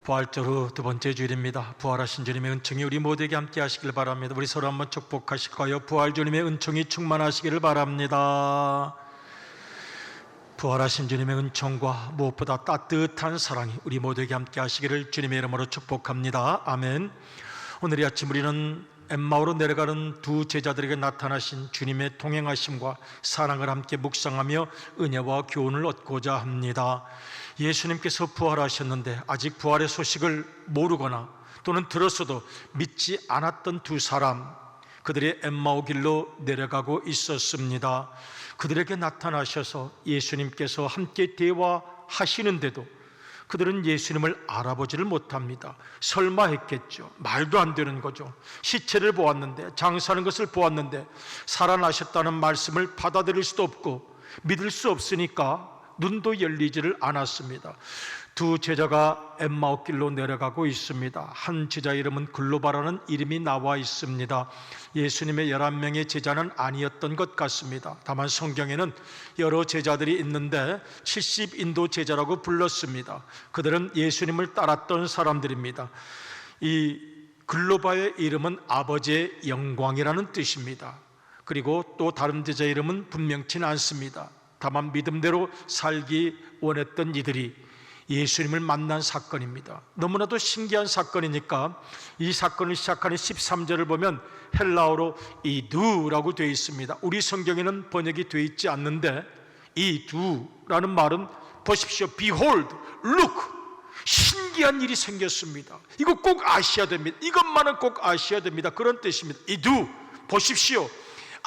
부활절 후 두 번째 주일입니다. 부활하신 주님의 은총이 우리 모두에게 함께 하시길 바랍니다. 우리 서로 한번 축복하실까요? 부활 주님의 은총이 충만하시기를 바랍니다. 부활하신 주님의 은총과 무엇보다 따뜻한 사랑이 우리 모두에게 함께 하시기를 주님의 이름으로 축복합니다. 아멘. 오늘 이 아침 우리는 엠마오로 내려가는 두 제자들에게 나타나신 주님의 동행하심과 사랑을 함께 묵상하며 은혜와 교훈을 얻고자 합니다. 예수님께서 부활하셨는데 아직 부활의 소식을 모르거나 또는 들었어도 믿지 않았던 두 사람, 그들의 엠마오 길로 내려가고 있었습니다. 그들에게 나타나셔서 예수님께서 함께 대화하시는데도 그들은 예수님을 알아보지를 못합니다. 설마 했겠죠. 말도 안 되는 거죠. 시체를 보았는데, 장사하는 것을 보았는데 살아나셨다는 말씀을 받아들일 수도 없고 믿을 수 없으니까 눈도 열리지를 않았습니다. 두 제자가 엠마오 길로 내려가고 있습니다. 한 제자 이름은 글로바라는 이름이 나와 있습니다. 예수님의 11명의 제자는 아니었던 것 같습니다. 다만 성경에는 여러 제자들이 있는데 70인도 제자라고 불렀습니다. 그들은 예수님을 따랐던 사람들입니다. 이 글로바의 이름은 아버지의 영광이라는 뜻입니다. 그리고 또 다른 제자 이름은 분명치는 않습니다. 다만 믿음대로 살기 원했던 이들이 예수님을 만난 사건입니다. 너무나도 신기한 사건이니까 이 사건을 시작하는 13절을 보면 헬라어로 이두라고 되어 있습니다. 우리 성경에는 번역이 되어 있지 않는데 이두라는 말은 보십시오. Behold, look, 신기한 일이 생겼습니다. 이거 꼭 아셔야 됩니다. 이것만은 꼭 아셔야 됩니다. 그런 뜻입니다. 이두, 보십시오.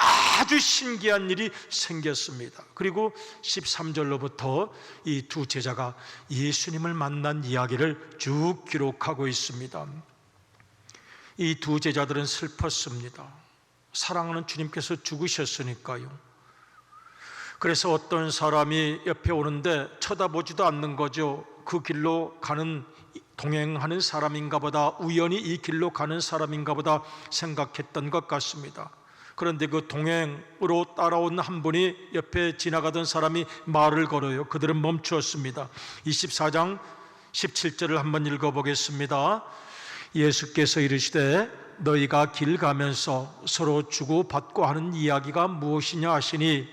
아주 신기한 일이 생겼습니다. 그리고 13절로부터 이 두 제자가 예수님을 만난 이야기를 쭉 기록하고 있습니다. 이 두 제자들은 슬펐습니다. 사랑하는 주님께서 죽으셨으니까요. 그래서 어떤 사람이 옆에 오는데 쳐다보지도 않는 거죠. 그 길로 가는, 동행하는 사람인가 보다, 우연히 이 길로 가는 사람인가 보다 생각했던 것 같습니다. 그런데 그 동행으로 따라온 한 분이 옆에 지나가던 사람이 말을 걸어요. 그들은 멈추었습니다. 24장 17절을 한번 읽어보겠습니다. 예수께서 이르시되 너희가 길 가면서 서로 주고받고 하는 이야기가 무엇이냐 하시니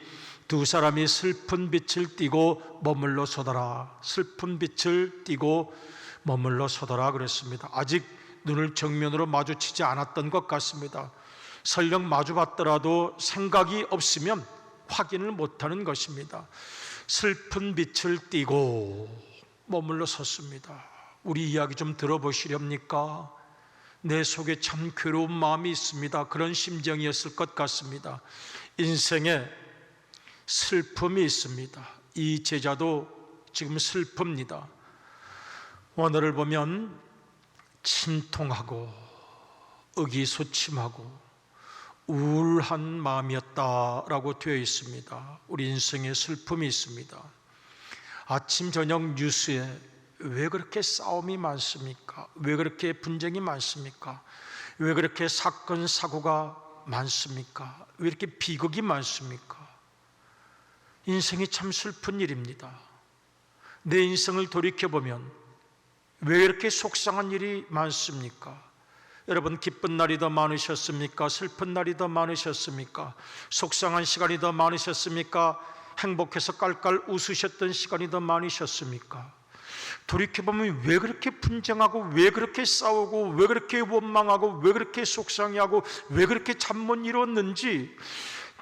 두 사람이 슬픈 빛을 띠고 머물러 서더라. 슬픈 빛을 띠고 머물러 서더라 그랬습니다. 아직 눈을 정면으로 마주치지 않았던 것 같습니다. 설령 마주봤더라도 생각이 없으면 확인을 못하는 것입니다. 슬픈 빛을 띠고 머물러 섰습니다. 우리 이야기 좀 들어보시렵니까? 내 속에 참 괴로운 마음이 있습니다. 그런 심정이었을 것 같습니다. 인생에 슬픔이 있습니다. 이 제자도 지금 슬픕니다. 오늘을 보면 침통하고 의기소침하고 우울한 마음이었다라고 되어 있습니다. 우리 인생에 슬픔이 있습니다. 아침 저녁 뉴스에 왜 그렇게 싸움이 많습니까? 왜 그렇게 분쟁이 많습니까? 왜 그렇게 사건 사고가 많습니까? 왜 이렇게 비극이 많습니까? 인생이 참 슬픈 일입니다. 내 인생을 돌이켜보면 왜 이렇게 속상한 일이 많습니까? 여러분, 기쁜 날이 더 많으셨습니까? 슬픈 날이 더 많으셨습니까? 속상한 시간이 더 많으셨습니까? 행복해서 깔깔 웃으셨던 시간이 더 많으셨습니까? 돌이켜보면 왜 그렇게 분쟁하고 왜 그렇게 싸우고 왜 그렇게 원망하고 왜 그렇게 속상해하고 왜 그렇게 잠 못 이뤘는지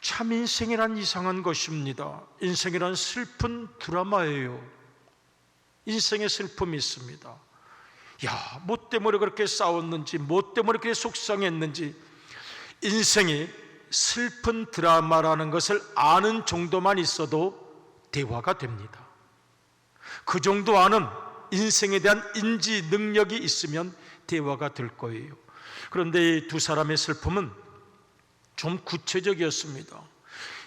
참 인생이란 이상한 것입니다. 인생이란 슬픈 드라마예요. 인생에 슬픔이 있습니다. 야, 뭐 때문에 그렇게 싸웠는지, 뭐 때문에 그렇게 속상했는지, 인생이 슬픈 드라마라는 것을 아는 정도만 있어도 대화가 됩니다. 그 정도 아는 인생에 대한 인지 능력이 있으면 대화가 될 거예요. 그런데 이 두 사람의 슬픔은 좀 구체적이었습니다.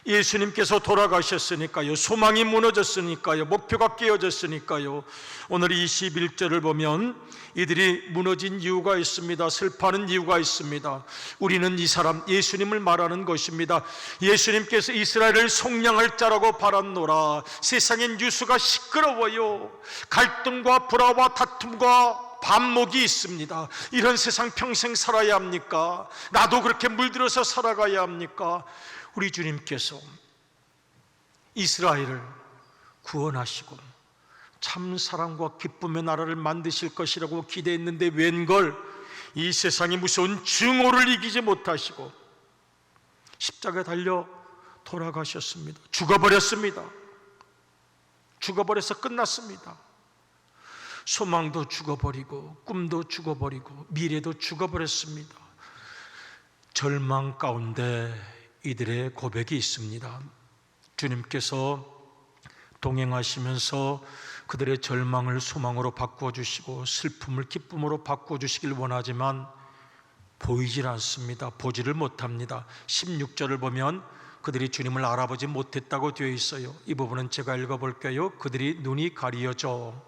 예수님께서 돌아가셨으니까요. 소망이 무너졌으니까요. 목표가 깨어졌으니까요. 오늘 21절을 보면 이들이 무너진 이유가 있습니다. 슬퍼하는 이유가 있습니다. 우리는 이 사람 예수님을 말하는 것입니다. 예수님께서 이스라엘을 속량할 자라고 바랐노라. 세상엔 뉴스가 시끄러워요. 갈등과 불화와 다툼과 반목이 있습니다. 이런 세상 평생 살아야 합니까? 나도 그렇게 물들어서 살아가야 합니까? 우리 주님께서 이스라엘을 구원하시고 참 사랑과 기쁨의 나라를 만드실 것이라고 기대했는데 웬걸 이 세상의 무서운 증오를 이기지 못하시고 십자가에 달려 돌아가셨습니다. 죽어버렸습니다. 죽어버려서 끝났습니다. 소망도 죽어버리고 꿈도 죽어버리고 미래도 죽어버렸습니다. 절망 가운데 이들의 고백이 있습니다. 주님께서 동행하시면서 그들의 절망을 소망으로 바꾸어주시고 슬픔을 기쁨으로 바꾸어주시길 원하지만 보이질 않습니다. 보지를 못합니다. 16절을 보면 그들이 주님을 알아보지 못했다고 되어 있어요. 이 부분은 제가 읽어볼게요. 그들이 눈이 가리어져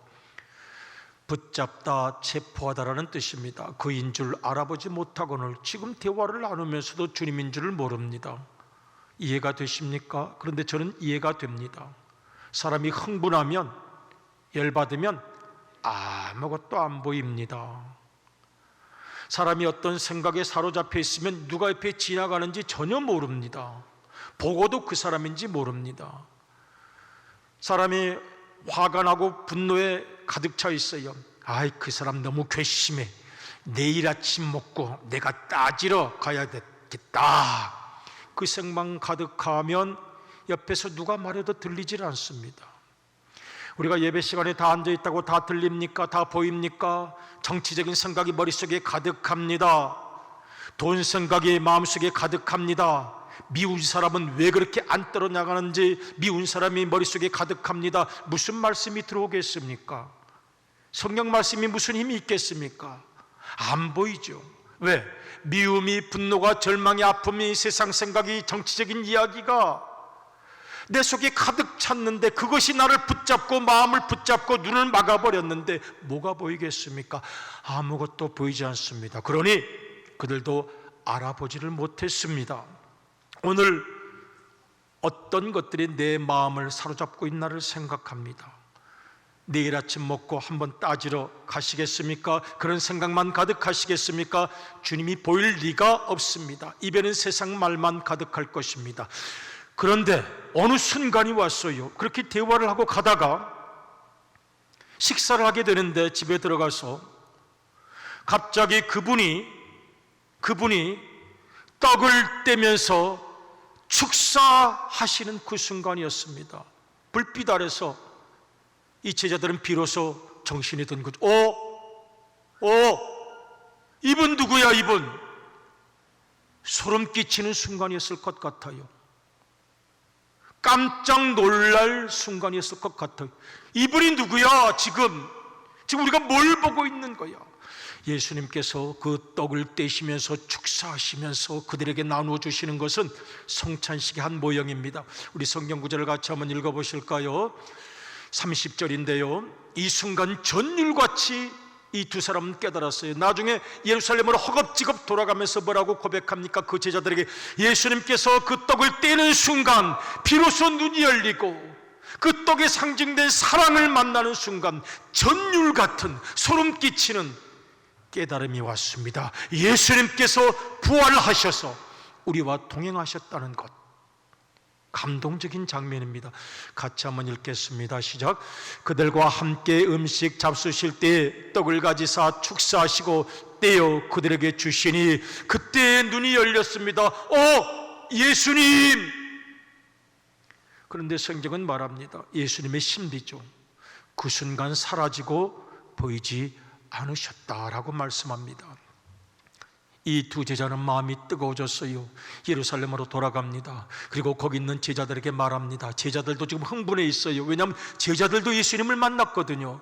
붙잡다, 체포하다라는 뜻입니다. 그인 줄 알아보지 못하거늘 지금 대화를 나누면서도 주님인 줄을 모릅니다. 이해가 되십니까? 그런데 저는 이해가 됩니다. 사람이 흥분하면, 열받으면 아무것도 안 보입니다. 사람이 어떤 생각에 사로잡혀 있으면 누가 옆에 지나가는지 전혀 모릅니다. 보고도 그 사람인지 모릅니다. 사람이 화가 나고 분노에 가득 차 있어요. 아이, 그 사람 너무 괘씸해. 내일 아침 먹고 내가 따지러 가야 되겠다. 그 생각 가득하면 옆에서 누가 말해도 들리질 않습니다. 우리가 예배 시간에 다 앉아있다고 다 들립니까? 다 보입니까? 정치적인 생각이 머릿속에 가득합니다. 돈 생각이 마음속에 가득합니다. 미운 사람은 왜 그렇게 안 떨어나가는지 미운 사람이 머릿속에 가득합니다. 무슨 말씀이 들어오겠습니까? 성경 말씀이 무슨 힘이 있겠습니까? 안 보이죠. 왜? 미움이, 분노가, 절망이, 아픔이, 세상 생각이, 정치적인 이야기가 내 속에 가득 찼는데 그것이 나를 붙잡고 마음을 붙잡고 눈을 막아버렸는데 뭐가 보이겠습니까? 아무것도 보이지 않습니다. 그러니 그들도 알아보지를 못했습니다. 오늘 어떤 것들이 내 마음을 사로잡고 있나를 생각합니다. 내일 아침 먹고 한번 따지러 가시겠습니까? 그런 생각만 가득하시겠습니까? 주님이 보일 리가 없습니다. 입에는 세상 말만 가득할 것입니다. 그런데 어느 순간이 왔어요. 그렇게 대화를 하고 가다가 식사를 하게 되는데 집에 들어가서 갑자기 그분이 떡을 떼면서 축사하시는 그 순간이었습니다. 불빛 아래서 이 제자들은 비로소 정신이 든 거죠. 이분 누구야? 이분 소름 끼치는 순간이었을 것 같아요. 깜짝 놀랄 순간이었을 것 같아요. 이분이 누구야? 지금 우리가 뭘 보고 있는 거야? 예수님께서 그 떡을 떼시면서 축사하시면서 그들에게 나누어 주시는 것은 성찬식의 한 모형입니다. 우리 성경 구절을 같이 한번 읽어보실까요? 30절인데요 이 순간 전율같이 이 두 사람은 깨달았어요. 나중에 예루살렘으로 허겁지겁 돌아가면서 뭐라고 고백합니까? 그 제자들에게 예수님께서 그 떡을 떼는 순간 비로소 눈이 열리고 그 떡에 상징된 사랑을 만나는 순간 전율 같은 소름 끼치는 깨달음이 왔습니다. 예수님께서 부활하셔서 우리와 동행하셨다는 것, 감동적인 장면입니다. 같이 한번 읽겠습니다. 시작. 그들과 함께 음식 잡수실 때 떡을 가지사 축사하시고 떼어 그들에게 주시니 그때 눈이 열렸습니다. 예수님! 그런데 성경은 말합니다. 예수님의 신비죠. 그 순간 사라지고 보이지 않으셨다라고 말씀합니다. 이 두 제자는 마음이 뜨거워졌어요. 예루살렘으로 돌아갑니다. 그리고 거기 있는 제자들에게 말합니다. 제자들도 지금 흥분해 있어요. 왜냐하면 제자들도 예수님을 만났거든요.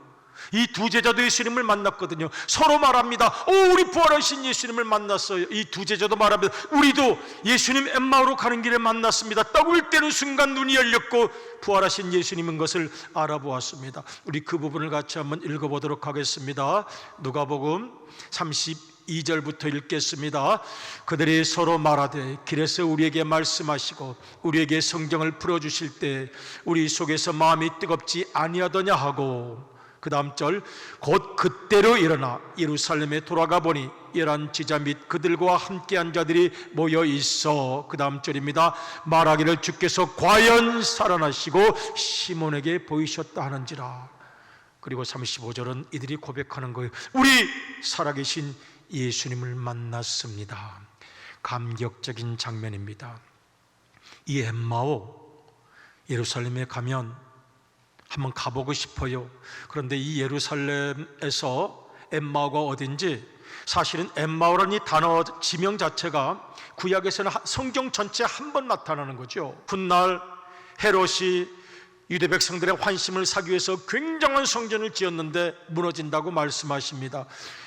이 두 제자도 예수님을 만났거든요. 서로 말합니다. 우리 부활하신 예수님을 만났어요. 이 두 제자도 말합니다. 우리도 예수님 엠마오로 가는 길에 만났습니다. 떡을 떼는 순간 눈이 열렸고 부활하신 예수님인 것을 알아보았습니다. 우리 그 부분을 같이 한번 읽어보도록 하겠습니다. 누가복음 32절부터 읽겠습니다. 그들이 서로 말하되 길에서 우리에게 말씀하시고 우리에게 성경을 풀어주실 때 우리 속에서 마음이 뜨겁지 아니하더냐 하고, 그 다음 절, 곧 그때로 일어나 예루살렘에 돌아가 보니 11제자 및 그들과 함께한 자들이 모여 있어. 그 다음 절입니다. 말하기를 주께서 과연 살아나시고 시몬에게 보이셨다 하는지라. 그리고 35절은 이들이 고백하는 거예요. 우리 살아계신 예수님을 만났습니다. 감격적인 장면입니다. 이 엠마오, 예루살렘에 가면 한번 가보고 싶어요. 그런데 이 예루살렘에서 엠마오가 어딘지, 사실은 엠마오라는 이 단어 지명 자체가 구약에서는 성경 전체에 한 번 나타나는 거죠. 훗날 헤롯이 유대 백성들의 환심을 사기 위해서 굉장한 성전을 지었는데 무너진다고 말씀하십니다.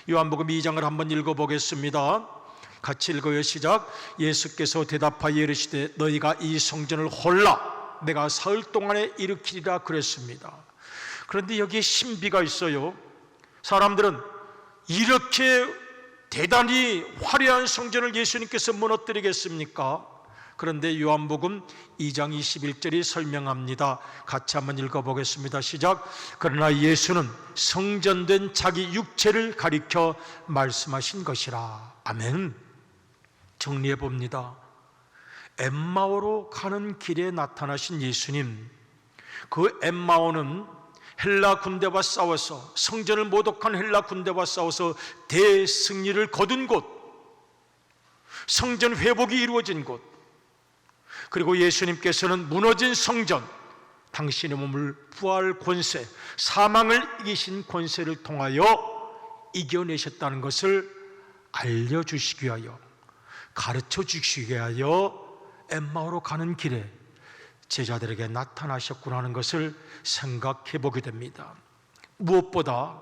요한복음 2장을 한번 읽어보겠습니다. 같이 읽어요. 시작. 예수께서 대답하여 이르시되 너희가 이 성전을 홀라 내가 사흘 동안에 일으키리라 그랬습니다. 그런데 여기에 신비가 있어요. 사람들은 이렇게 대단히 화려한 성전을 예수님께서 무너뜨리겠습니까? 그런데 요한복음 2장 21절이 설명합니다. 같이 한번 읽어보겠습니다. 시작. 그러나 예수는 성전된 자기 육체를 가리켜 말씀하신 것이라. 아멘. 정리해 봅니다. 엠마오로 가는 길에 나타나신 예수님, 그 엠마오는 헬라 군대와 싸워서, 성전을 모독한 헬라 군대와 싸워서 대승리를 거둔 곳, 성전 회복이 이루어진 곳, 그리고 예수님께서는 무너진 성전, 당신의 몸을 부활 권세, 사망을 이기신 권세를 통하여 이겨내셨다는 것을 알려주시기 위하여, 가르쳐 주시기 위하여 엠마오로 가는 길에 제자들에게 나타나셨구나 하는 것을 생각해 보게 됩니다. 무엇보다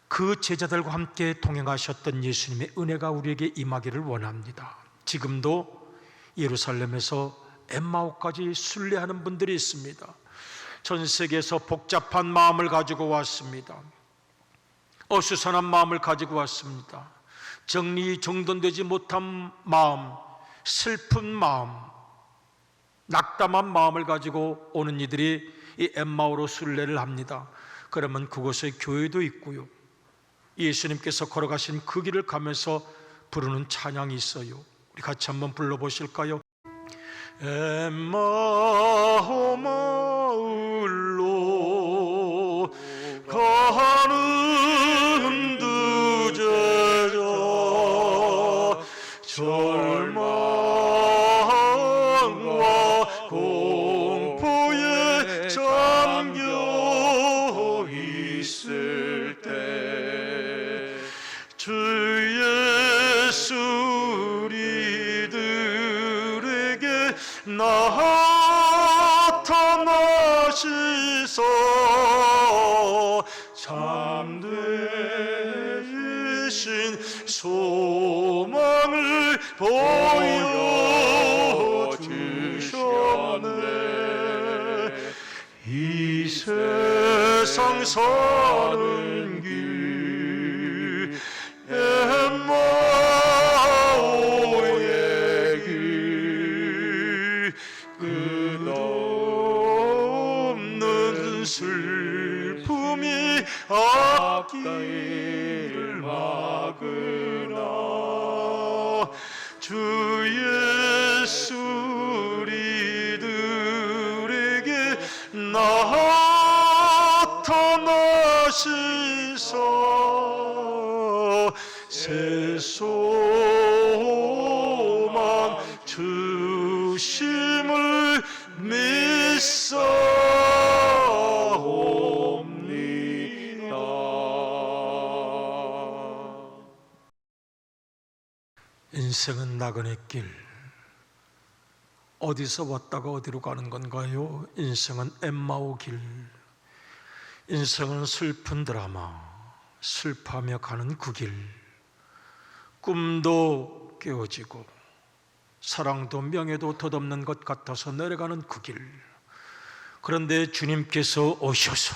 그 제자들과 함께 동행하셨던 예수님의 은혜가 우리에게 임하기를 원합니다. 지금도 예루살렘에서 엠마오까지 순례하는 분들이 있습니다. 전 세계에서 복잡한 마음을 가지고 왔습니다. 어수선한 마음을 가지고 왔습니다. 정리정돈되지 못한 마음, 슬픈 마음, 낙담한 마음을 가지고 오는 이들이 이 엠마오로 순례를 합니다. 그러면 그곳에 교회도 있고요, 예수님께서 걸어가신 그 길을 가면서 부르는 찬양이 있어요. 우리 같이 한번 불러보실까요? 엠마오 마을로 가는 두 제자 절망과 공포에 잠겨 있을 때 주 예수 우리들에게 나타나시소 참되신 소망을 보여주셨네. 이 세상 사는 길 엠마오의 길 끝없는 슬픔이 앞길을 막으나 주 예수 우리들에게 나타나시소 새 소망 주심을 믿사옵니다. 인생은 나그네 길, 어디서 왔다가 어디로 가는 건가요? 인생은 엠마오 길, 인생은 슬픈 드라마, 슬퍼하며 가는 그 길, 꿈도 깨어지고 사랑도 명예도 덧없는 것 같아서 내려가는 그 길. 그런데 주님께서 오셔서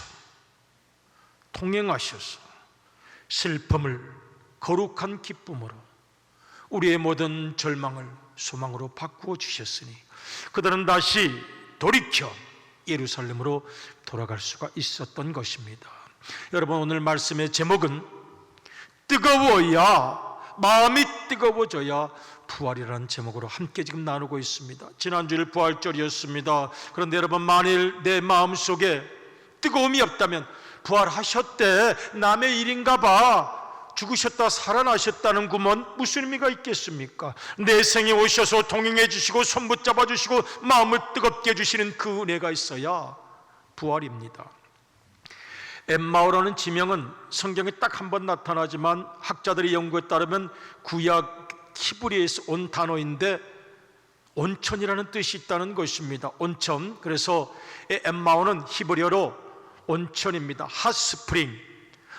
통행하셔서 슬픔을 거룩한 기쁨으로, 우리의 모든 절망을 소망으로 바꾸어 주셨으니 그들은 다시 돌이켜 예루살렘으로 돌아갈 수가 있었던 것입니다. 여러분, 오늘 말씀의 제목은 뜨거워야, 마음이 뜨거워져야 부활이라는 제목으로 함께 지금 나누고 있습니다. 지난주일 부활절이었습니다. 그런데 여러분, 만일 내 마음속에 뜨거움이 없다면 부활하셨대, 남의 일인가 봐, 죽으셨다 살아나셨다는 구먼 무슨 의미가 있겠습니까? 내 생에 오셔서 동행해 주시고 손 붙잡아 주시고 마음을 뜨겁게 해주시는 그 은혜가 있어야 부활입니다. 엠마오라는 지명은 성경에 딱 한 번 나타나지만 학자들의 연구에 따르면 구약 히브리에서 온 단어인데 온천이라는 뜻이 있다는 것입니다. 온천. 그래서 엠마오는 히브리어로 온천입니다. 핫스프링.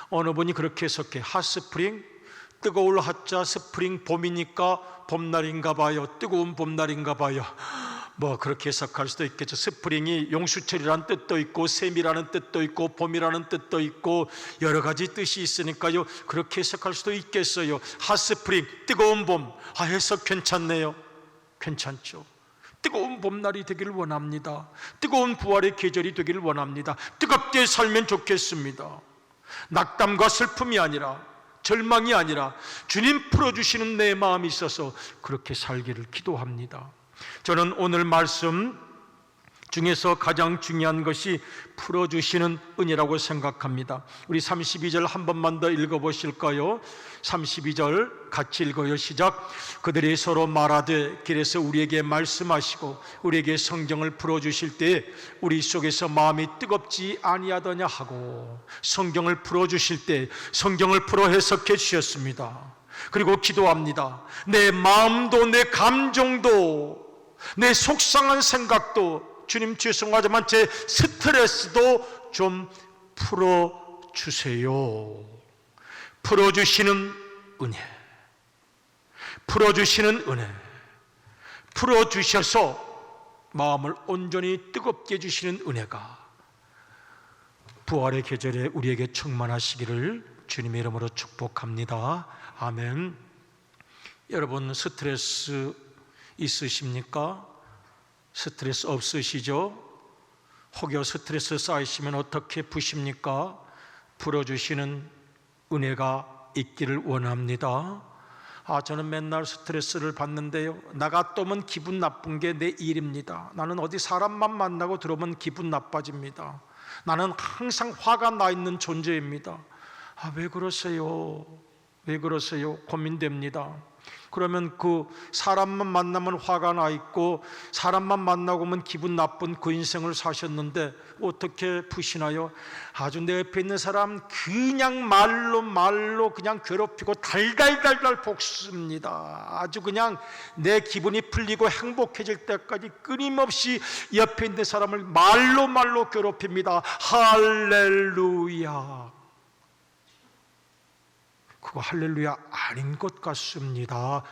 어느 분이 그렇게 해석해. 핫스프링, 뜨거울 핫자 스프링, 봄이니까 봄날인가 봐요. 뜨거운 봄날인가 봐요. 뭐 그렇게 해석할 수도 있겠죠. 스프링이 용수철이라는 뜻도 있고 샘이라는 뜻도 있고 봄이라는 뜻도 있고 여러 가지 뜻이 있으니까요, 그렇게 해석할 수도 있겠어요. 핫스프링, 뜨거운 봄. 해석 괜찮네요. 괜찮죠. 뜨거운 봄날이 되기를 원합니다. 뜨거운 부활의 계절이 되기를 원합니다. 뜨겁게 살면 좋겠습니다. 낙담과 슬픔이 아니라, 절망이 아니라 주님 풀어주시는 내 마음이 있어서 그렇게 살기를 기도합니다. 저는 오늘 말씀 중에서 가장 중요한 것이 풀어주시는 은혜라고 생각합니다. 우리 32절 한 번만 더 읽어보실까요? 32절 같이 읽어요. 시작. 그들이 서로 말하되 길에서 우리에게 말씀하시고 우리에게 성경을 풀어주실 때 우리 속에서 마음이 뜨겁지 아니하더냐 하고, 성경을 풀어주실 때 성경을 풀어 해석해 주셨습니다. 그리고 기도합니다. 내 마음도 내 감정도 내 속상한 생각도, 주님 죄송하지만 제 스트레스도 좀 풀어주세요. 풀어주시는 은혜, 풀어주시는 은혜, 풀어주셔서 마음을 온전히 뜨겁게 해주시는 은혜가 부활의 계절에 우리에게 충만하시기를 주님의 이름으로 축복합니다. 아멘. 여러분, 스트레스 있으십니까? 스트레스 없으시죠? 혹여 스트레스 쌓이시면 어떻게 푸십니까? 풀어주시는 은혜가 있기를 원합니다. 저는 맨날 스트레스를 받는데요, 나가 떠면 기분 나쁜 게 내 일입니다. 나는 어디 사람만 만나고 들어오면 기분 나빠집니다. 나는 항상 화가 나 있는 존재입니다. 왜 그러세요? 왜 그러세요? 고민됩니다. 그러면 그 사람만 만나면 화가 나 있고 사람만 만나고 오면 기분 나쁜 그 인생을 사셨는데 어떻게 푸시나요? 아주 내 옆에 있는 사람 그냥 말로 그냥 괴롭히고 달달달달 볶습니다. 아주 그냥 내 기분이 풀리고 행복해질 때까지 끊임없이 옆에 있는 사람을 말로 괴롭힙니다. 할렐루야. 그거 할렐루야 아닌 것 같습니다.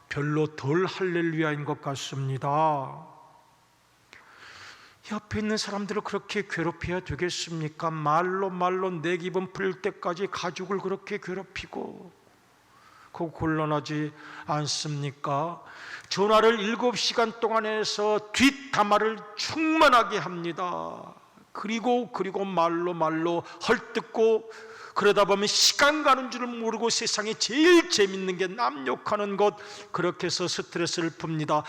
별로 덜 할렐루야인 것 같습니다. 옆에 있는 사람들을 그렇게 괴롭혀야 되겠습니까? 말로 내 기분 풀릴 때까지 가족을 그렇게 괴롭히고, 그거 곤란하지 않습니까? 전화를 7시간 동안 해서 뒷담화를 충만하게 합니다. 그리고 말로 헐뜯고, 그러다 보면 시간 가는 줄을 모르고 세상에 제일 재밌는 게 남 욕하는 것, 그렇게 해서 스트레스를 풉니다.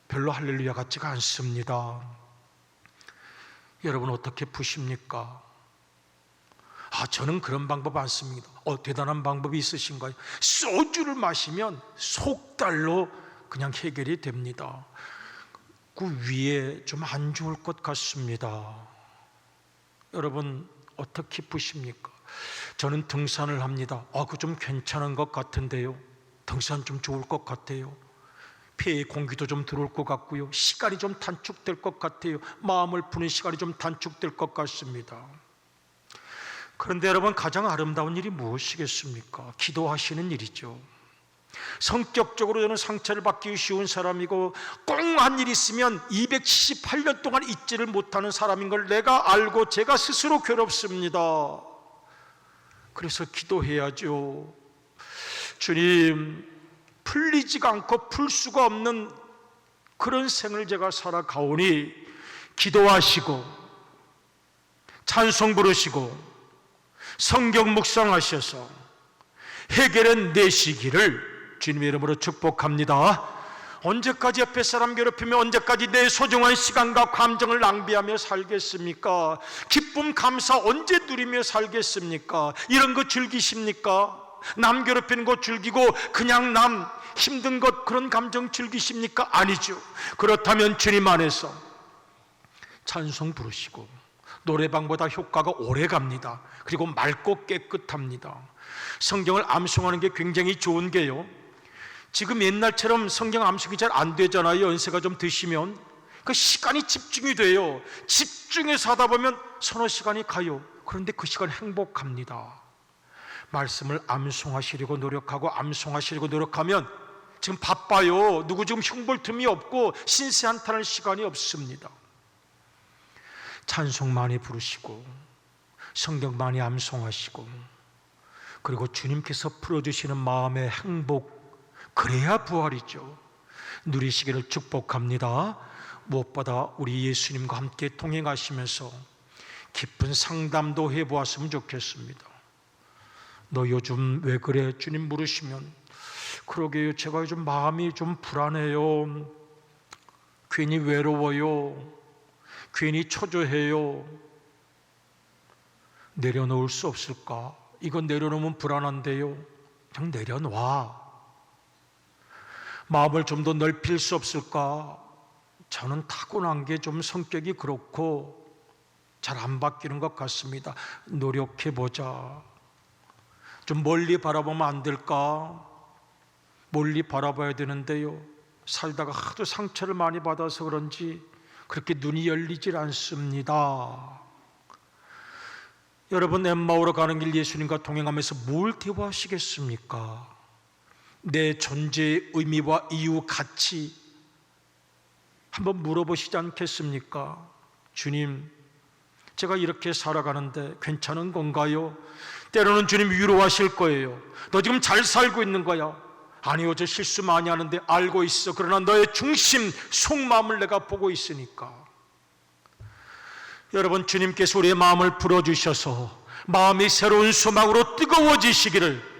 별로 할렐루야 같지가 않습니다. 여러분 어떻게 푸십니까? 저는 그런 방법 안 씁니다. 대단한 방법이 있으신가요? 소주를 마시면 속달로 그냥 해결이 됩니다. 그 위에 좀 안 좋을 것 같습니다. 여러분 어떻게 푸십니까? 저는 등산을 합니다. 그거 좀 괜찮은 것 같은데요. 등산 좀 좋을 것 같아요. 폐에 공기도 좀 들어올 것 같고요. 시간이 좀 단축될 것 같아요. 마음을 푸는 시간이 좀 단축될 것 같습니다. 그런데 여러분, 가장 아름다운 일이 무엇이겠습니까? 기도하시는 일이죠. 성격적으로 저는 상처를 받기 쉬운 사람이고 꽁한 일 있으면 278년 동안 잊지를 못하는 사람인 걸 내가 알고 제가 스스로 괴롭습니다. 그래서 기도해야죠. 주님, 풀리지가 않고 풀 수가 없는 그런 생을 제가 살아가오니 기도하시고 찬송 부르시고 성경 묵상하셔서 해결해 내시기를 주님의 이름으로 축복합니다. 언제까지 옆에 사람 괴롭히며 언제까지 내 소중한 시간과 감정을 낭비하며 살겠습니까? 기쁨 감사 언제 누리며 살겠습니까? 이런 거 즐기십니까? 남 괴롭히는 거 즐기고 그냥 남 힘든 것 그런 감정 즐기십니까? 아니죠. 그렇다면 주님 안에서 찬송 부르시고 노래방보다 효과가 오래 갑니다. 그리고 맑고 깨끗합니다. 성경을 암송하는 게 굉장히 좋은 게요, 지금 옛날처럼 성경 암송이 잘 안 되잖아요. 연세가 좀 드시면 그 시간이 집중이 돼요. 집중해서 하다 보면 서너 시간이 가요. 그런데 그 시간 행복합니다. 말씀을 암송하시려고 노력하고 암송하시려고 노력하면 지금 바빠요. 누구 지금 흉볼 틈이 없고 신세 한탄할 시간이 없습니다. 찬송 많이 부르시고 성경 많이 암송하시고 그리고 주님께서 풀어주시는 마음의 행복, 그래야 부활이죠. 누리시기를 축복합니다. 무엇보다 우리 예수님과 함께 동행하시면서 깊은 상담도 해보았으면 좋겠습니다. 너 요즘 왜 그래? 주님 물으시면 그러게요, 제가 요즘 마음이 좀 불안해요. 괜히 외로워요. 괜히 초조해요. 내려놓을 수 없을까? 이건 내려놓으면 불안한데요. 그냥 내려놔. 마음을 좀 더 넓힐 수 없을까? 저는 타고난 게 좀 성격이 그렇고 잘 안 바뀌는 것 같습니다. 노력해보자. 좀 멀리 바라보면 안 될까? 멀리 바라봐야 되는데요, 살다가 하도 상처를 많이 받아서 그런지 그렇게 눈이 열리질 않습니다. 여러분, 엠마오로 가는 길 예수님과 동행하면서 뭘 대화하시겠습니까? 내 존재의 의미와 이유, 가치 한번 물어보시지 않겠습니까? 주님, 제가 이렇게 살아가는데 괜찮은 건가요? 때로는 주님 위로하실 거예요. 너 지금 잘 살고 있는 거야. 아니요, 저 실수 많이 하는데 알고 있어. 그러나 너의 중심, 속마음을 내가 보고 있으니까. 여러분, 주님께서 우리의 마음을 풀어주셔서 마음이 새로운 소망으로 뜨거워지시기를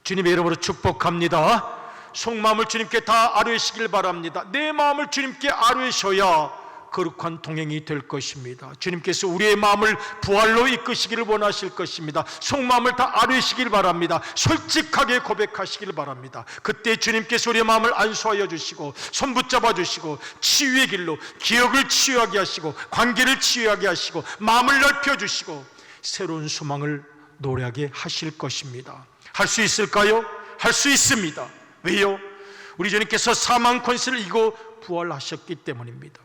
주님의 이름으로 축복합니다. 속마음을 주님께 다 아뢰시길 바랍니다. 내 마음을 주님께 아뢰셔야 거룩한 동행이 될 것입니다. 주님께서 우리의 마음을 부활로 이끄시기를 원하실 것입니다. 속마음을 다 아뢰시길 바랍니다. 솔직하게 고백하시길 바랍니다. 그때 주님께서 우리의 마음을 안수하여 주시고 손 붙잡아 주시고 치유의 길로 기억을 치유하게 하시고 관계를 치유하게 하시고 마음을 넓혀 주시고 새로운 소망을 노래하게 하실 것입니다. 할 수 있을까요? 할 수 있습니다. 왜요? 우리 주님께서 사망 권세를 이기고 부활하셨기 때문입니다.